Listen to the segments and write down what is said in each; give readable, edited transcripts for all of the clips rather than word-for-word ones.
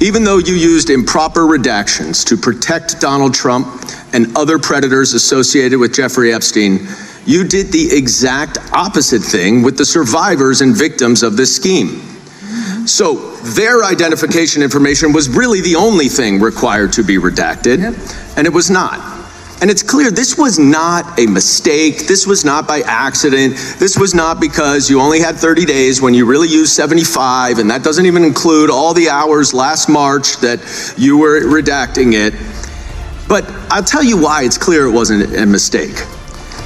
Even though you used improper redactions to protect Donald Trump and other predators associated with Jeffrey Epstein, you did the exact opposite thing with the survivors and victims of this scheme. So their identification information was really the only thing required to be redacted, and it was not. And it's clear this was not a mistake. This was not by accident. This was not because you only had 30 days when you really used 75, and that doesn't even include all the hours last March that you were redacting it. But I'll tell you why it's clear it wasn't a mistake.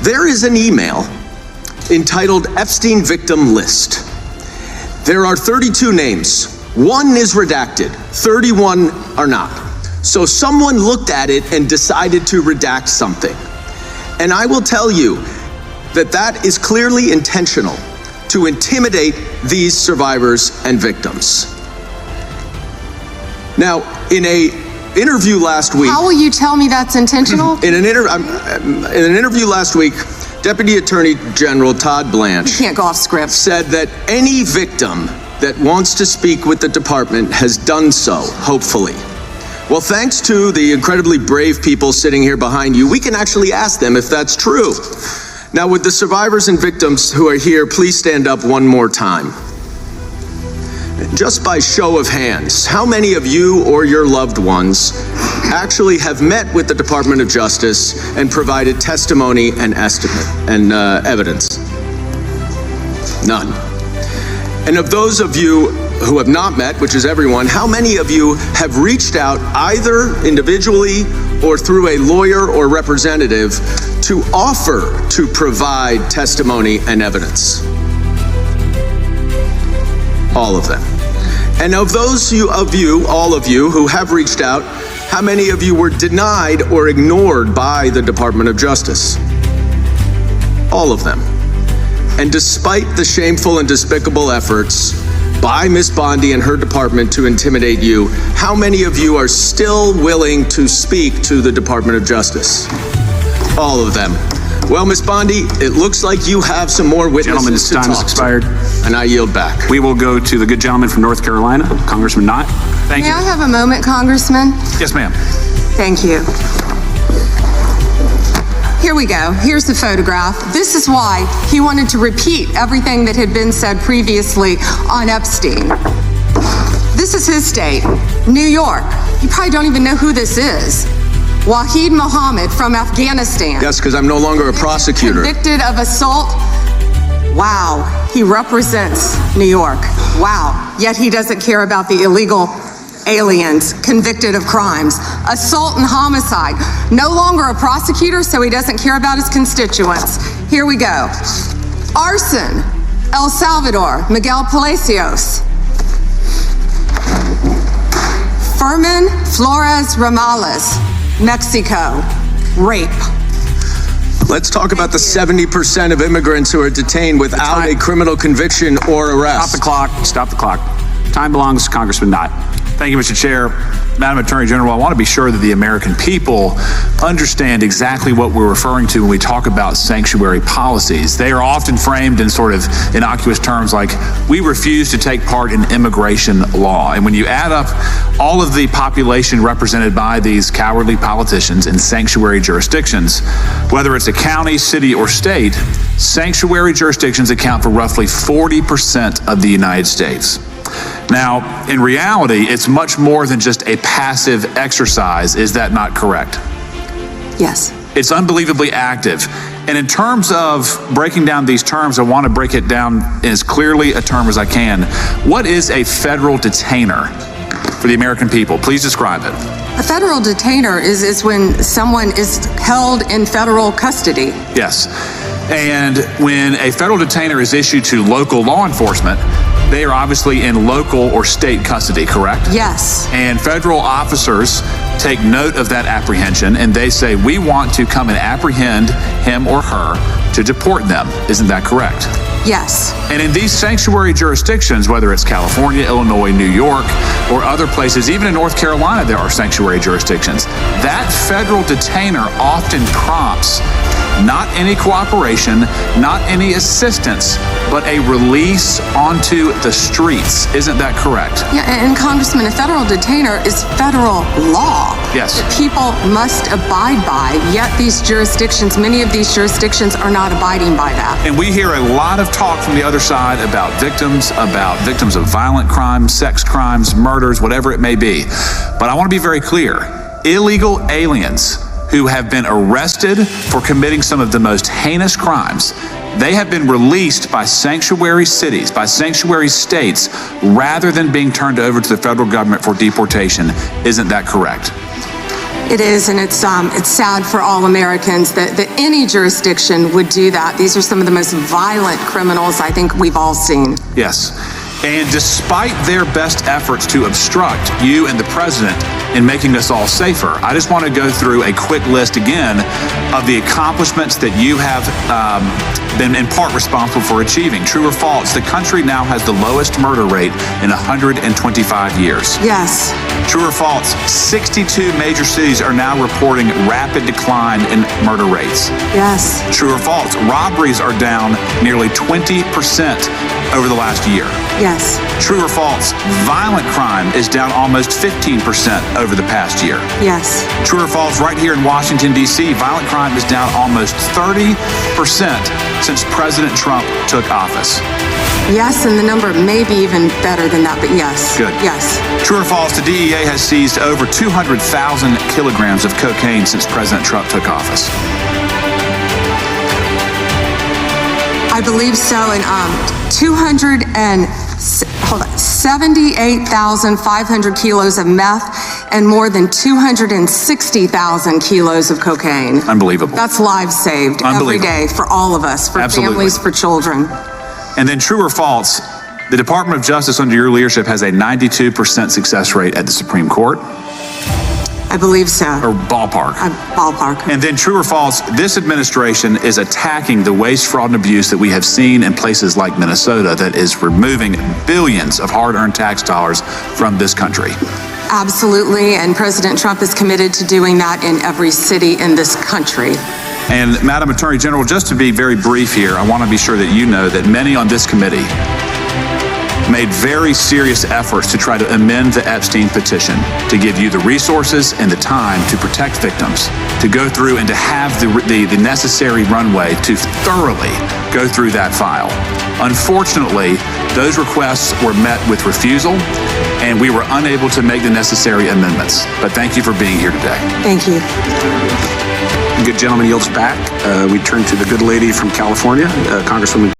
There is an email entitled Epstein Victim List. There are 32 names. One is redacted, 31 are not. So someone looked at it and decided to redact something. And I will tell you that that is clearly intentional to intimidate these survivors and victims. Now, in an interview last week— How will you tell me that's intentional? In an interview last week, Deputy Attorney General Todd Blanche— You can't go off script. —said that any victim that wants to speak with the department has done so, hopefully. Well, thanks to the incredibly brave people sitting here behind you, we can actually ask them if that's true. Now, would the survivors and victims who are here please stand up one more time? Just by show of hands, how many of you or your loved ones actually have met with the Department of Justice and provided testimony and evidence? None. And of those of you who have not met, which is everyone, how many of you have reached out either individually or through a lawyer or representative to offer to provide testimony and evidence? All of them. And of those all of you who have reached out, how many of you were denied or ignored by the Department of Justice? All of them. And despite the shameful and despicable efforts by Ms. Bondi and her department to intimidate you, how many of you are still willing to speak to the Department of Justice? All of them. Well, Ms. Bondi, it looks like you have some more witnesses to talk to. Gentleman's time has expired. And I yield back. We will go to the good gentleman from North Carolina, Congressman Knott. Thank you. May I have a moment, Congressman? Yes, ma'am. Thank you. Here we go. Here's the photograph. This is why he wanted to repeat everything that had been said previously on Epstein. This is his state, New York. You probably don't even know who this is. Wahid Mohammed from Afghanistan. Yes, because I'm no longer a prosecutor. Convicted of assault. Wow, he represents New York. Wow, yet he doesn't care about the illegal aliens convicted of crimes. Assault and homicide. No longer a prosecutor, so he doesn't care about his constituents. Here we go. Arson, El Salvador, Miguel Palacios. Fermin Flores Ramales, Mexico, rape. Let's talk about the 70% of immigrants who are detained without a criminal conviction or arrest. Stop the clock. Stop the clock. Time belongs to Congressman Knott. Thank you, Mr. Chair. Madam Attorney General, I want to be sure that the American people understand exactly what we're referring to when we talk about sanctuary policies. They are often framed in sort of innocuous terms like, we refuse to take part in immigration law. And when you add up all of the population represented by these cowardly politicians in sanctuary jurisdictions, whether it's a county, city, or state, sanctuary jurisdictions account for roughly 40% of the United States. Now, in reality, it's much more than just a passive exercise. Is that not correct? Yes. It's unbelievably active. And in terms of breaking down these terms, I want to break it down in as clearly a term as I can. What is a federal detainer for the American people? Please describe it. A federal detainer is when someone is held in federal custody. Yes. And when a federal detainer is issued to local law enforcement, they are obviously in local or state custody, correct? Yes. And federal officers take note of that apprehension and they say, we want to come and apprehend him or her to deport them. Isn't that correct? Yes. And in these sanctuary jurisdictions, whether it's California, Illinois, New York, or other places, even in North Carolina, there are sanctuary jurisdictions. That federal detainer often prompts Not any cooperation, not any assistance, but a release onto the streets. Isn't that correct? Yeah, and Congressman, a federal detainer is federal law. Yes. That people must abide by, yet these jurisdictions, many of these jurisdictions are not abiding by that. And we hear a lot of talk from the other side about victims of violent crimes, sex crimes, murders, whatever it may be. But I want to be very clear. Illegal aliens who have been arrested for committing some of the most heinous crimes, they have been released by sanctuary cities, by sanctuary states, rather than being turned over to the federal government for deportation. Isn't that correct? It is, and it's sad for all Americans that any jurisdiction would do that. These are some of the most violent criminals I think we've all seen. Yes. And despite their best efforts to obstruct you and the president in making us all safer, I just want to go through a quick list again of the accomplishments that you have been in part responsible for achieving. True or false? The country now has the lowest murder rate in 125 years. Yes. True or false? 62 major cities are now reporting rapid decline in murder rates. Yes. True or false? Robberies are down nearly 20% over the last year. Yes. True or false? Violent crime is down almost 15% over the past year. Yes. True or false? Right here in Washington, D.C., violent crime is down almost 30% since President Trump took office. Yes, and the number may be even better than that, but yes. Good. Yes. True or false? The DEA has seized over 200,000 kilograms of cocaine since President Trump took office. I believe so, and 78,500 kilos of meth and more than 260,000 kilos of cocaine. Unbelievable. That's lives saved every day for all of us, for families, for children. And then true or false, the Department of Justice under your leadership has a 92% success rate at the Supreme Court? I believe so. Or ballpark? Ballpark. And then true or false, this administration is attacking the waste, fraud, and abuse that we have seen in places like Minnesota that is removing billions of hard-earned tax dollars from this country. Absolutely, and President Trump is committed to doing that in every city in this country. And Madam Attorney General, just to be very brief here, I want to be sure that you know that many on this committee made very serious efforts to try to amend the Epstein petition, to give you the resources and the time to protect victims, to go through and to have the necessary runway to thoroughly go through that file. Unfortunately, those requests were met with refusal, and we were unable to make the necessary amendments. But thank you for being here today. Thank you. Good gentleman yields back. We turn to the good lady from California, Congresswoman